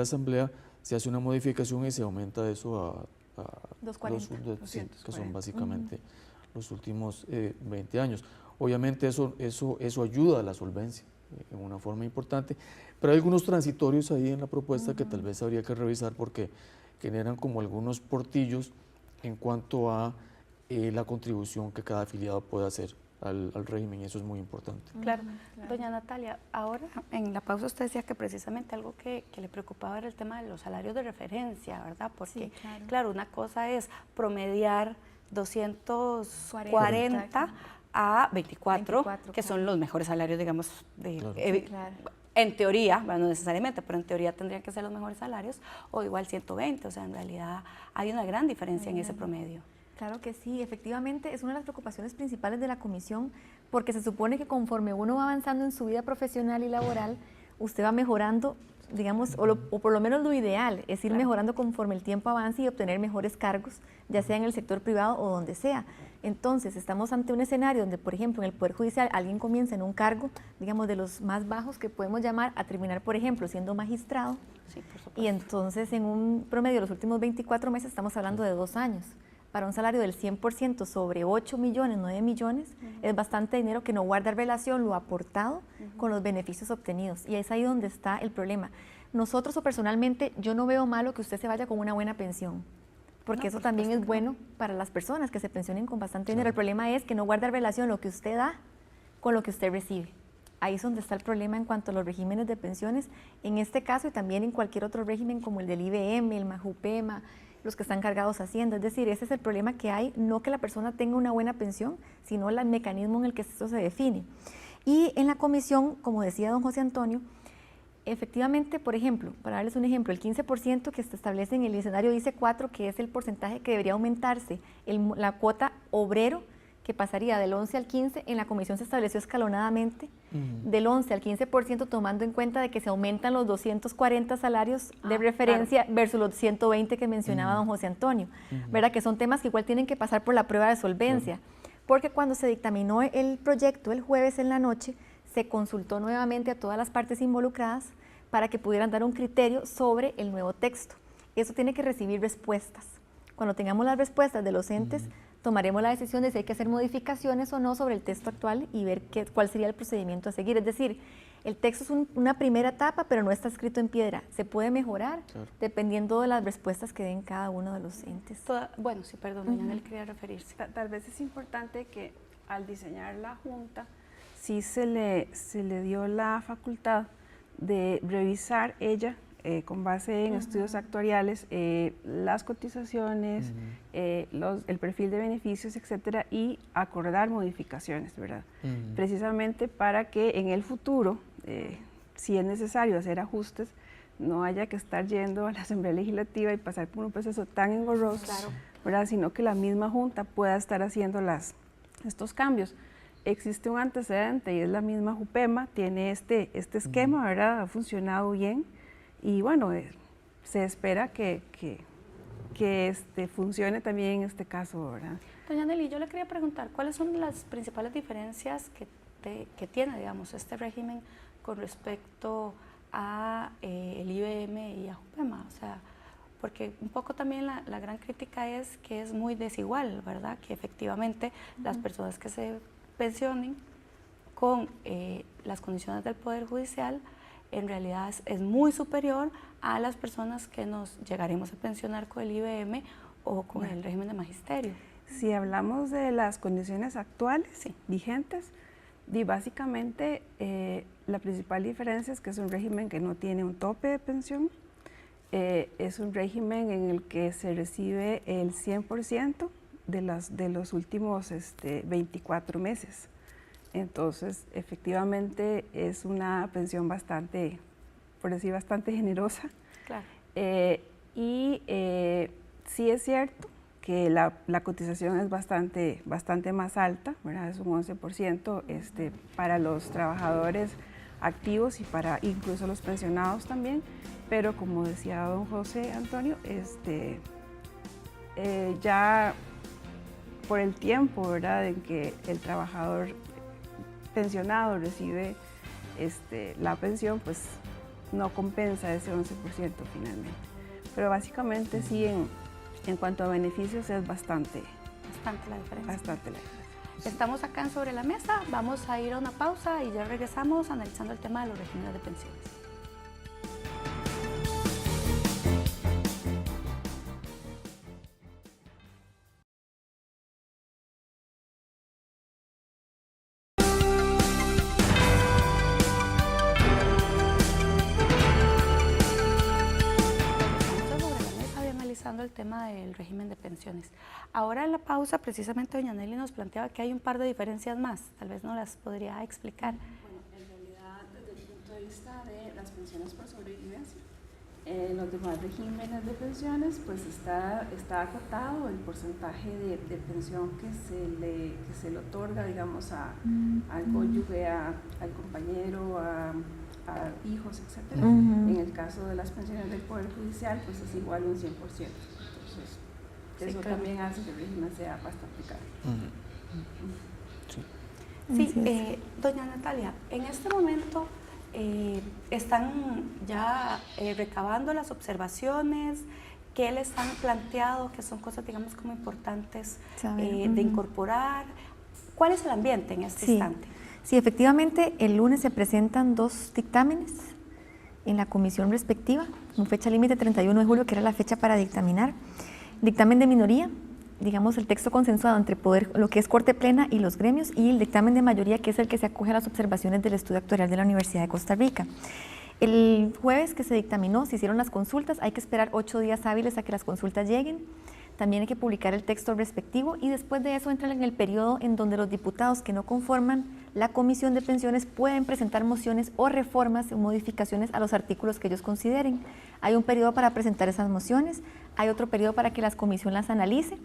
Asamblea, se hace una modificación y se aumenta eso a 240, que son básicamente los últimos 20 años. Obviamente eso ayuda a la solvencia en una forma importante, pero hay algunos transitorios ahí en la propuesta que tal vez habría que revisar porque generan como algunos portillos en cuanto a la contribución que cada afiliado puede hacer al régimen, y eso es muy importante. Claro. Doña Natalia, ahora en la pausa usted decía que precisamente algo que le preocupaba era el tema de los salarios de referencia, ¿verdad? Porque, claro, una cosa es promediar 240 a 24, que son los mejores salarios, digamos, en teoría, bueno, no necesariamente, pero en teoría tendrían que ser los mejores salarios, o igual 120, o sea, en realidad hay una gran diferencia en ese promedio. Claro que sí, efectivamente es una de las preocupaciones principales de la comisión, porque se supone que conforme uno va avanzando en su vida profesional y laboral, usted va mejorando, digamos, o por lo menos lo ideal es ir mejorando conforme el tiempo avance y obtener mejores cargos, ya sea en el sector privado o donde sea. Entonces, estamos ante un escenario donde, por ejemplo, en el Poder Judicial alguien comienza en un cargo, digamos, de los más bajos que podemos llamar, a terminar, por ejemplo, siendo magistrado, y entonces en un promedio de los últimos 24 meses estamos hablando de 2 años. Para un salario del 100% sobre 8 millones, 9 millones, es bastante dinero que no guarda relación lo aportado con los beneficios obtenidos. Y es ahí donde está el problema. Nosotros o personalmente, yo no veo malo que usted se vaya con una buena pensión, porque eso también es bueno para las personas que se pensionen con bastante dinero. El problema es que no guarda relación lo que usted da con lo que usted recibe. Ahí es donde está el problema en cuanto a los regímenes de pensiones, en este caso y también en cualquier otro régimen como el del IBM, el MAJUPEMA, los que están cargados haciendo. Es decir, ese es el problema que hay, no que la persona tenga una buena pensión, sino el mecanismo en el que esto se define. Y en la comisión, como decía don José Antonio, efectivamente, por ejemplo, para darles un ejemplo, el 15% que se establece en el escenario dice 4, que es el porcentaje que debería aumentarse, la cuota obrero, que pasaría del 11 al 15, en la comisión se estableció escalonadamente, del 11 al 15%, tomando en cuenta de que se aumentan los 240 salarios de referencia versus los 120 que mencionaba don José Antonio, ¿verdad? Que son temas que igual tienen que pasar por la prueba de solvencia, porque cuando se dictaminó el proyecto el jueves en la noche, se consultó nuevamente a todas las partes involucradas para que pudieran dar un criterio sobre el nuevo texto. Eso tiene que recibir respuestas. Cuando tengamos las respuestas de los entes, tomaremos la decisión de si hay que hacer modificaciones o no sobre el texto actual y ver cuál sería el procedimiento a seguir. Es decir, el texto es una primera etapa, pero no está escrito en piedra. Se puede mejorar dependiendo de las respuestas que den cada uno de los entes. Bueno, sí, perdón, doña Nelly quería referirse. Tal vez es importante que al diseñar la Junta, sí se le dio la facultad de revisar ella, con base en estudios actuariales, las cotizaciones, el perfil de beneficios, etcétera, y acordar modificaciones, ¿verdad? Precisamente para que en el futuro, si es necesario hacer ajustes, no haya que estar yendo a la Asamblea Legislativa y pasar por un proceso tan engorroso, ¿verdad? Sino que la misma Junta pueda estar haciendo estos cambios. Existe un antecedente y es la misma JUPEMA, tiene este esquema, ¿verdad? Ha funcionado bien y bueno, se espera que funcione también en este caso, ¿verdad? Doña Nelly, yo le quería preguntar, ¿cuáles son las principales diferencias que tiene, digamos, este régimen con respecto a el IBM y a JUPEMA? O sea, porque un poco también la gran crítica es que es muy desigual, ¿verdad? Que efectivamente las personas que se pensionen con las condiciones del Poder Judicial en realidad es muy superior a las personas que nos llegaremos a pensionar con el IBM o con el régimen de magisterio. Si hablamos de las condiciones actuales vigentes, básicamente la principal diferencia es que es un régimen que no tiene un tope de pensión, es un régimen en el que se recibe el 100% de los últimos 24 meses. Entonces, efectivamente, es una pensión bastante, por decir, bastante generosa. Claro. Sí es cierto que la cotización es bastante más alta, ¿verdad? Es un 11% para los trabajadores activos y para incluso los pensionados también, pero como decía don José Antonio, ya por el tiempo, ¿verdad?, en que el trabajador pensionado recibe la pensión, pues no compensa ese 11% finalmente. Pero básicamente sí, en cuanto a beneficios es bastante la diferencia. Bastante la diferencia. Estamos acá en Sobre la Mesa, vamos a ir a una pausa y ya regresamos analizando el tema de los regímenes de pensiones. El tema del régimen de pensiones. Ahora en la pausa, precisamente doña Nelly nos planteaba que hay un par de diferencias más, tal vez nos las podría explicar. Bueno, en realidad, desde el punto de vista de las pensiones por sobrevivencia, los demás regímenes de pensiones, pues está acotado el porcentaje de pensión que se le otorga, digamos, al cónyuge, al compañero, a hijos, etc. En el caso de las pensiones del Poder Judicial, pues es igual a un 100%. Entonces, eso también hace que el régimen sea bastante caro. Sí, doña Natalia, en este momento están ya recabando las observaciones que les han planteado, que son cosas, digamos, como importantes de incorporar. ¿Cuál es el ambiente en este instante? Sí, efectivamente, el lunes se presentan 2 dictámenes en la comisión respectiva, con fecha límite 31 de julio, que era la fecha para dictaminar. Dictamen de minoría, digamos el texto consensuado entre lo que es Corte Plena y los gremios, y el dictamen de mayoría, que es el que se acoge a las observaciones del estudio actuarial de la Universidad de Costa Rica. El jueves que se dictaminó, se hicieron las consultas, hay que esperar 8 días hábiles a que las consultas lleguen. También hay que publicar el texto respectivo y después de eso entran en el periodo en donde los diputados que no conforman la Comisión de Pensiones pueden presentar mociones o reformas o modificaciones a los artículos que ellos consideren. Hay un periodo para presentar esas mociones, hay otro periodo para que la comisión las analice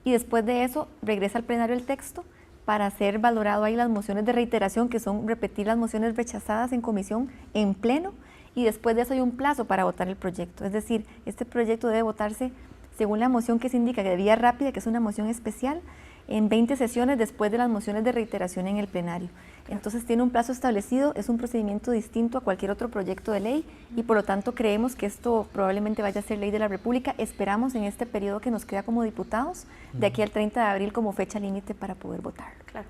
y después de eso regresa al plenario el texto para ser valorado ahí las mociones de reiteración, que son repetir las mociones rechazadas en comisión en pleno, y después de eso hay un plazo para votar el proyecto. Es decir, este proyecto debe votarse según la moción que se indica, que de vía rápida, que es una moción especial, en 20 sesiones después de las mociones de reiteración en el plenario. Entonces tiene un plazo establecido, es un procedimiento distinto a cualquier otro proyecto de ley y por lo tanto creemos que esto probablemente vaya a ser ley de la República. Esperamos en este periodo que nos queda como diputados, de aquí al 30 de abril como fecha límite para poder votar. Claro.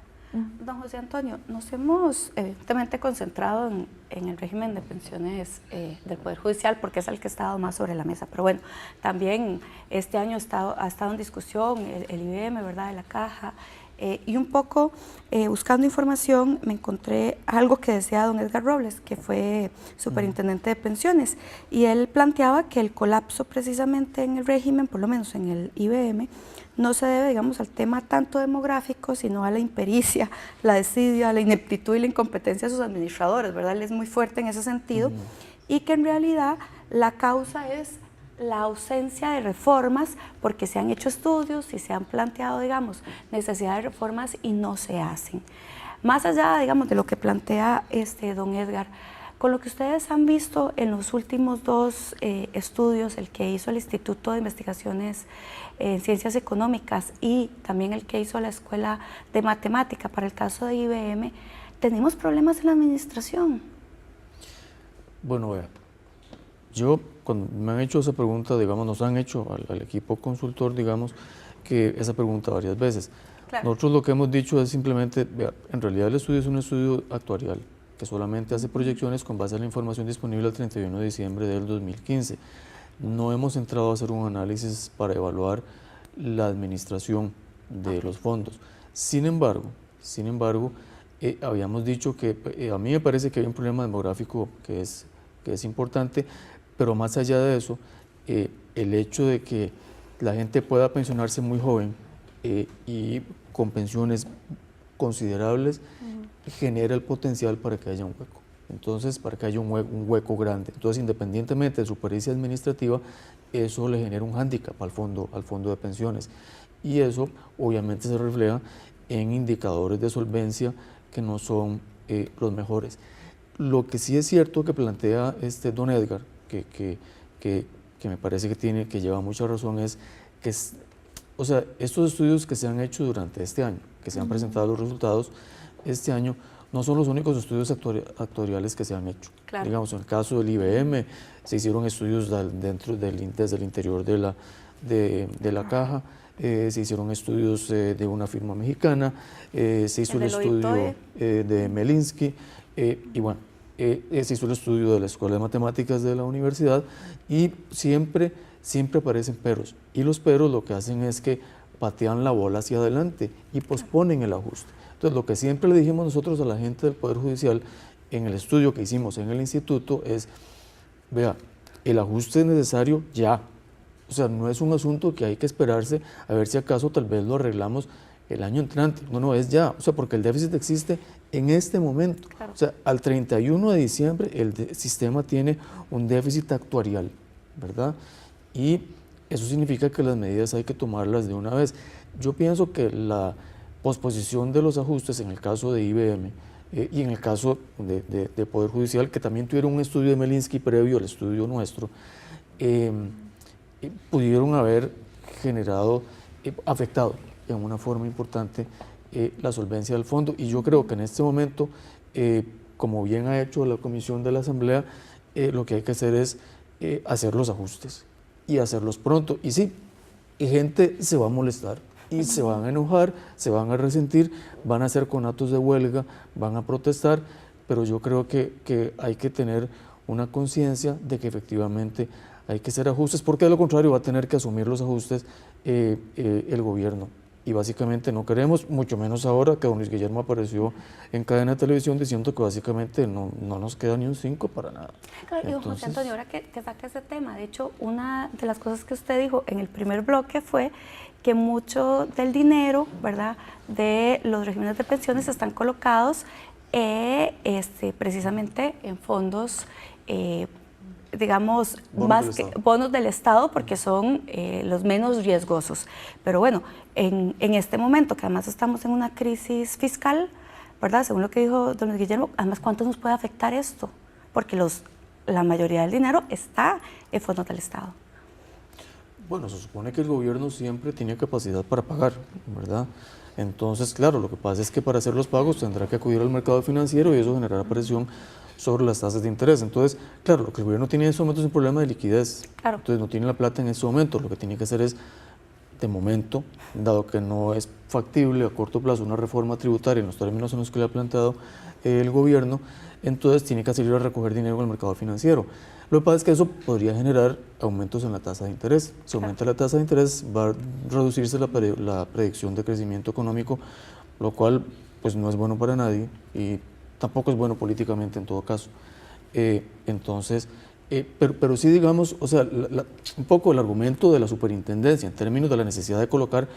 Don José Antonio, nos hemos evidentemente concentrado en el régimen de pensiones del Poder Judicial porque es el que ha estado más sobre la mesa, pero bueno, también este año ha estado en discusión el IBM, ¿verdad?, de la Caja, y un poco buscando información me encontré algo que decía don Edgar Robles, que fue superintendente de pensiones, y él planteaba que el colapso precisamente en el régimen, por lo menos en el IBM, no se debe, digamos, al tema tanto demográfico, sino a la impericia, la desidia, la ineptitud y la incompetencia de sus administradores, ¿verdad? Él es muy fuerte en ese sentido, y que en realidad la causa es la ausencia de reformas, porque se han hecho estudios y se han planteado, digamos, necesidad de reformas y no se hacen. Más allá, digamos, de lo que plantea don Edgar, con lo que ustedes han visto en los últimos dos estudios, el que hizo el Instituto de Investigaciones en Ciencias Económicas y también el que hizo la Escuela de Matemática para el caso de IBM, ¿tenemos problemas en la administración? Bueno, vea, yo cuando me han hecho esa pregunta, digamos, nos han hecho al equipo consultor, digamos, que esa pregunta varias veces. Claro. Nosotros lo que hemos dicho es simplemente, vea, en realidad el estudio es un estudio actuarial, que solamente hace proyecciones con base en la información disponible al 31 de diciembre del 2015. No hemos entrado a hacer un análisis para evaluar la administración de los fondos. Sin embargo, habíamos dicho que a mí me parece que hay un problema demográfico que es importante, pero más allá de eso, el hecho de que la gente pueda pensionarse muy joven y con pensiones considerables genera el potencial para que haya un hueco. Entonces, para que haya un hueco grande. Entonces, independientemente de su pericia administrativa, eso le genera un hándicap al fondo de pensiones. Y eso, obviamente, se refleja en indicadores de solvencia que no son los mejores. Lo que sí es cierto que plantea don Edgar, que me parece que lleva mucha razón, es que o sea, estos estudios que se han hecho durante este año, que se han presentado los resultados este año, no son los únicos estudios actuariales que se han hecho. Claro. Digamos, en el caso del IBM, se hicieron estudios desde el interior de la Caja, se hicieron estudios de una firma mexicana, se hizo el estudio de Melinsky, y bueno, se hizo el estudio de la Escuela de Matemáticas de la universidad, y siempre aparecen peros. Y los peros lo que hacen es que patean la bola hacia adelante y posponen el ajuste. Entonces, lo que siempre le dijimos nosotros a la gente del Poder Judicial en el estudio que hicimos en el instituto es, vea, el ajuste es necesario ya. O sea, no es un asunto que hay que esperarse a ver si acaso tal vez lo arreglamos el año entrante. No, es ya. O sea, porque el déficit existe en este momento. Claro. O sea, al 31 de diciembre el sistema tiene un déficit actuarial, ¿verdad? Y eso significa que las medidas hay que tomarlas de una vez. Yo pienso que la posposición de los ajustes en el caso de IBM y en el caso de Poder Judicial, que también tuvieron un estudio de Melinsky previo al estudio nuestro, pudieron haber afectado en una forma importante la solvencia del fondo. Y yo creo que en este momento, como bien ha hecho la Comisión de la Asamblea, lo que hay que hacer es hacer los ajustes y hacerlos pronto. Y sí, gente se va a molestar y se van a enojar, se van a resentir, van a hacer conatos de huelga, van a protestar, pero yo creo que hay que tener una conciencia de que efectivamente hay que hacer ajustes, porque de lo contrario va a tener que asumir los ajustes el gobierno. Y básicamente no queremos, mucho menos ahora que don Luis Guillermo apareció en cadena de televisión diciendo que básicamente no nos queda ni un 5 para nada. Claro, y don José Antonio, ahora que saca ese tema, de hecho, una de las cosas que usted dijo en el primer bloque fue que mucho del dinero, ¿verdad?, de los regímenes de pensiones están colocados precisamente en fondos, digamos, más que bonos del Estado, porque son los menos riesgosos. Pero bueno, en este momento, que además estamos en una crisis fiscal, ¿verdad?, según lo que dijo don Luis Guillermo, además, ¿cuánto nos puede afectar esto? Porque la mayoría del dinero está en fondos del Estado. Bueno, se supone que el gobierno siempre tiene capacidad para pagar, ¿verdad? Entonces, claro, lo que pasa es que para hacer los pagos tendrá que acudir al mercado financiero y eso generará presión sobre las tasas de interés. Entonces, claro, lo que el gobierno tiene en este momento es un problema de liquidez. Claro. Entonces, no tiene la plata en este momento. Lo que tiene que hacer es, de momento, dado que no es factible a corto plazo una reforma tributaria en los términos en los que le ha planteado el gobierno, entonces tiene que salir a recoger dinero en el mercado financiero. Lo que pasa es que eso podría generar aumentos en la tasa de interés. Si aumenta la tasa de interés, va a reducirse la predicción de crecimiento económico, lo cual pues no es bueno para nadie y tampoco es bueno políticamente en todo caso. Pero sí, digamos, o sea, un poco el argumento de la superintendencia en términos de la necesidad de colocar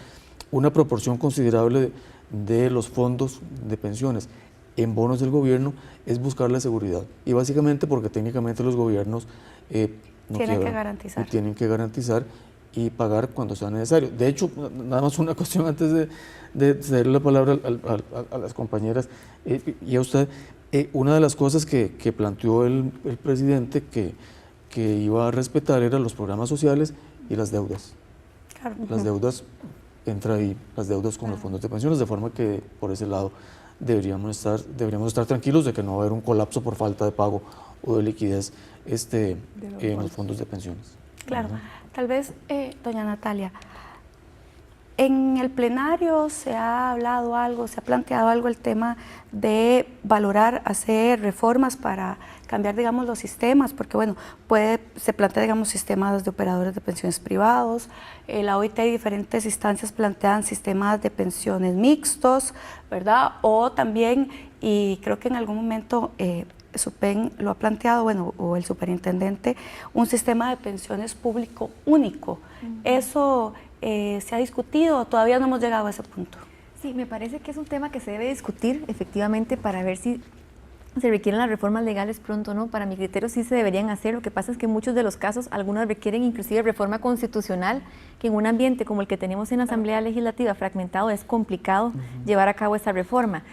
una proporción considerable de los fondos de pensiones en bonos del gobierno es buscar la seguridad. Y básicamente porque técnicamente los gobiernos tienen que garantizar y pagar cuando sea necesario. De hecho, nada más una cuestión antes de ceder la palabra a las compañeras y a usted. Una de las cosas que planteó el presidente que iba a respetar eran los programas sociales y las deudas. Claro. Las deudas, entra ahí las deudas con los fondos de pensiones, de forma que por ese lado deberíamos estar tranquilos de que no va a haber un colapso por falta de pago o de liquidez en los fondos de pensiones. Claro. Tal vez, doña Natalia, en el plenario se ha hablado algo, se ha planteado algo el tema de valorar hacer reformas para cambiar, digamos, los sistemas, porque bueno, se plantea, digamos, sistemas de operadores de pensiones privados, la OIT y diferentes instancias plantean sistemas de pensiones mixtos, ¿verdad? O también, y creo que en algún momento SUPEN lo ha planteado, bueno, o el superintendente, un sistema de pensiones público único. Eso se ha discutido, todavía no hemos llegado a ese punto. Sí, me parece que es un tema que se debe discutir efectivamente para ver si se requieren las reformas legales pronto o no. Para mi criterio sí se deberían hacer. Lo que pasa es que en muchos de los casos, algunas requieren inclusive reforma constitucional, que en un ambiente como el que tenemos en la Asamblea Legislativa fragmentado es complicado llevar a cabo esa reforma.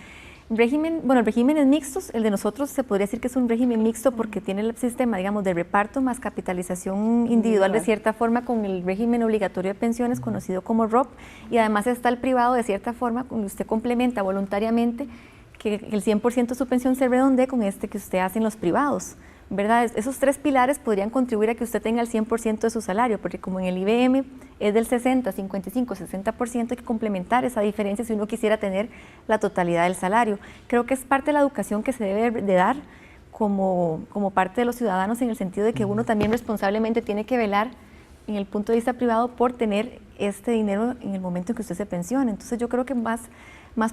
Regímenes mixtos, el de nosotros se podría decir que es un régimen mixto porque tiene el sistema, digamos, de reparto más capitalización individual de cierta forma con el régimen obligatorio de pensiones conocido como ROP, y además está el privado de cierta forma, cuando usted complementa voluntariamente que el 100% de su pensión se redondee con este que usted hace en los privados, ¿verdad? Esos tres pilares podrían contribuir a que usted tenga el 100% de su salario, porque como en el IBM es del 60, 55, 60%, hay que complementar esa diferencia si uno quisiera tener la totalidad del salario. Creo que es parte de la educación que se debe de dar como parte de los ciudadanos, en el sentido de que uno también responsablemente tiene que velar en el punto de vista privado por tener este dinero en el momento en que usted se pensione. Entonces yo creo que más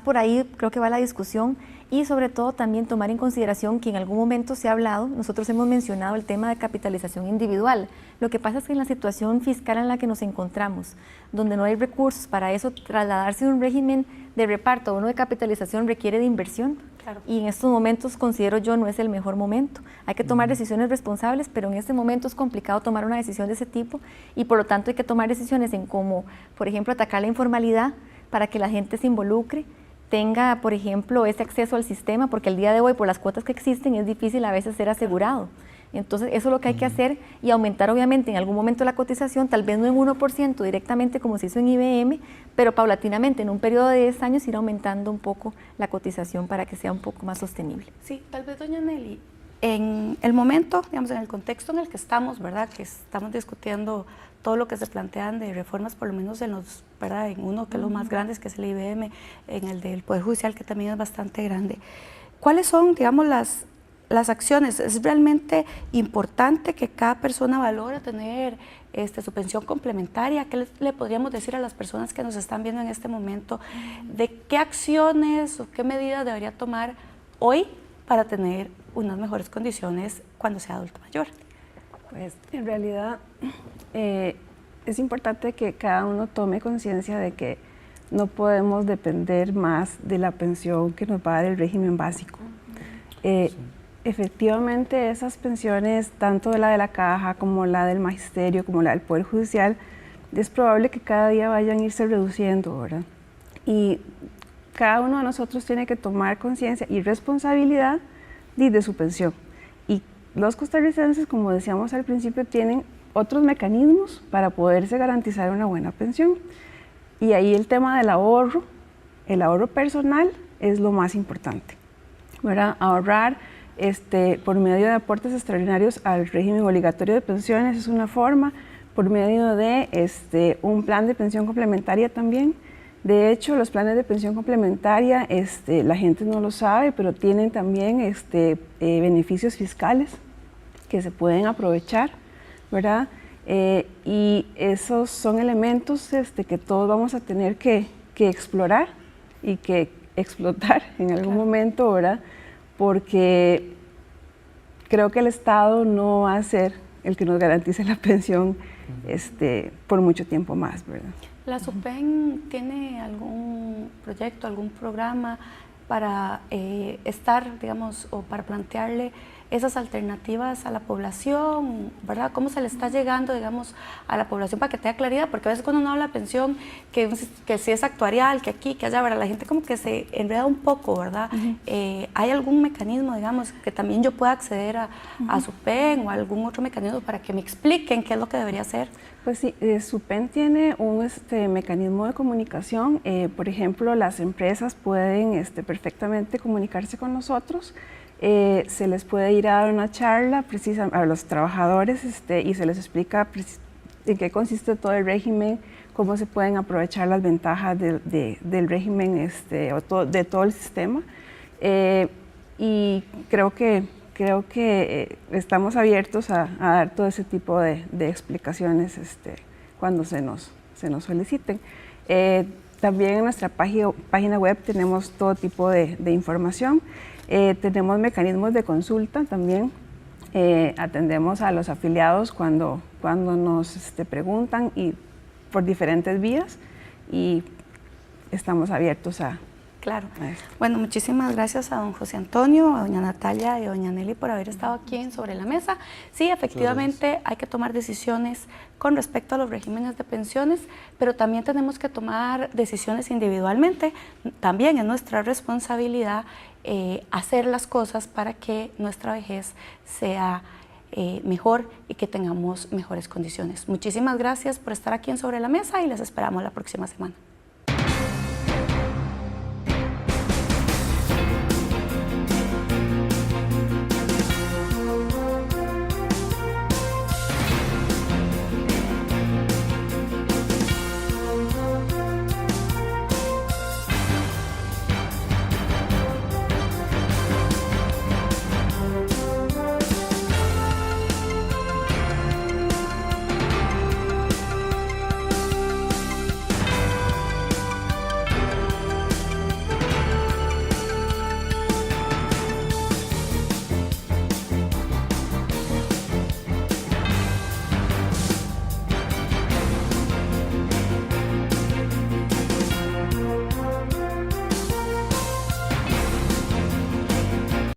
por ahí creo que va la discusión, y sobre todo también tomar en consideración que en algún momento se ha hablado, nosotros hemos mencionado el tema de capitalización individual. Lo que pasa es que en la situación fiscal en la que nos encontramos, donde no hay recursos para eso, trasladarse de un régimen de reparto a uno de capitalización requiere de inversión. Claro. Y en estos momentos, considero yo, no es el mejor momento. Hay que tomar decisiones responsables, pero en este momento es complicado tomar una decisión de ese tipo, y por lo tanto hay que tomar decisiones en cómo, por ejemplo, atacar la informalidad para que la gente se involucre, tenga, por ejemplo, ese acceso al sistema, porque el día de hoy, por las cuotas que existen, es difícil a veces ser asegurado. Entonces, eso es lo que hay que hacer, y aumentar obviamente en algún momento la cotización, tal vez no en 1% directamente como se hizo en IBM, pero paulatinamente en un periodo de 10 años ir aumentando un poco la cotización para que sea un poco más sostenible. Sí, tal vez, doña Nelly, en el momento, digamos, en el contexto en el que estamos, ¿verdad? Que estamos discutiendo todo lo que se plantean de reformas, por lo menos en ¿verdad? En uno que es lo más grande, que es el IBM, en el del Poder Judicial, que también es bastante grande. ¿Cuáles son, digamos, las acciones? ¿Es realmente importante que cada persona valore tener su pensión complementaria? ¿Qué le podríamos decir a las personas que nos están viendo en este momento? ¿De qué acciones o qué medidas debería tomar hoy para tener unas mejores condiciones cuando sea adulto mayor? Pues en realidad es importante que cada uno tome conciencia de que no podemos depender más de la pensión que nos va a dar el régimen básico. Efectivamente, esas pensiones, tanto la de la Caja como la del Magisterio, como la del Poder Judicial, es probable que cada día vayan a irse reduciendo, ¿verdad? Y cada uno de nosotros tiene que tomar conciencia y responsabilidad de su pensión. Y los costarricenses, como decíamos al principio, tienen otros mecanismos para poderse garantizar una buena pensión. Y ahí el tema del ahorro el ahorro personal es lo más importante, ¿verdad? Ahorrar por medio de aportes extraordinarios al régimen obligatorio de pensiones es una forma, por medio de un plan de pensión complementaria también. De hecho, los planes de pensión complementaria, la gente no lo sabe, pero tienen también beneficios fiscales que se pueden aprovechar, ¿verdad? Y esos son elementos que todos vamos a tener que explorar y que explotar en algún momento, ¿verdad? Porque creo que el Estado no va a ser el que nos garantice la pensión por mucho tiempo más, ¿verdad? ¿La SUPEN tiene algún proyecto, algún programa para estar, digamos, o para plantearle esas alternativas a la población, ¿verdad? ¿Cómo se le está llegando, digamos, a la población para que tenga claridad? Porque a veces cuando uno habla de pensión, que si es actuarial, que aquí, que allá, ¿verdad? La gente como que se enreda un poco, ¿verdad? ¿Hay algún mecanismo, digamos, que también yo pueda acceder a SUPEN o algún otro mecanismo para que me expliquen qué es lo que debería hacer? Pues sí, SUPEN tiene un mecanismo de comunicación. Por ejemplo, las empresas pueden perfectamente comunicarse con nosotros. Se les puede ir a dar una charla a los trabajadores y se les explica en qué consiste todo el régimen, cómo se pueden aprovechar las ventajas del régimen de todo el sistema. Y creo que estamos abiertos a dar todo ese tipo de explicaciones cuando se nos soliciten. También en nuestra página web tenemos todo tipo de información. Tenemos mecanismos de consulta también. Atendemos a los afiliados cuando nos preguntan y por diferentes vías, y estamos abiertos a... Claro. Bueno, muchísimas gracias a don José Antonio, a doña Natalia y a doña Nelly por haber estado aquí en Sobre la Mesa. Sí, efectivamente hay que tomar decisiones con respecto a los regímenes de pensiones, pero también tenemos que tomar decisiones individualmente. También es nuestra responsabilidad hacer las cosas para que nuestra vejez sea mejor y que tengamos mejores condiciones. Muchísimas gracias por estar aquí en Sobre la Mesa y les esperamos la próxima semana.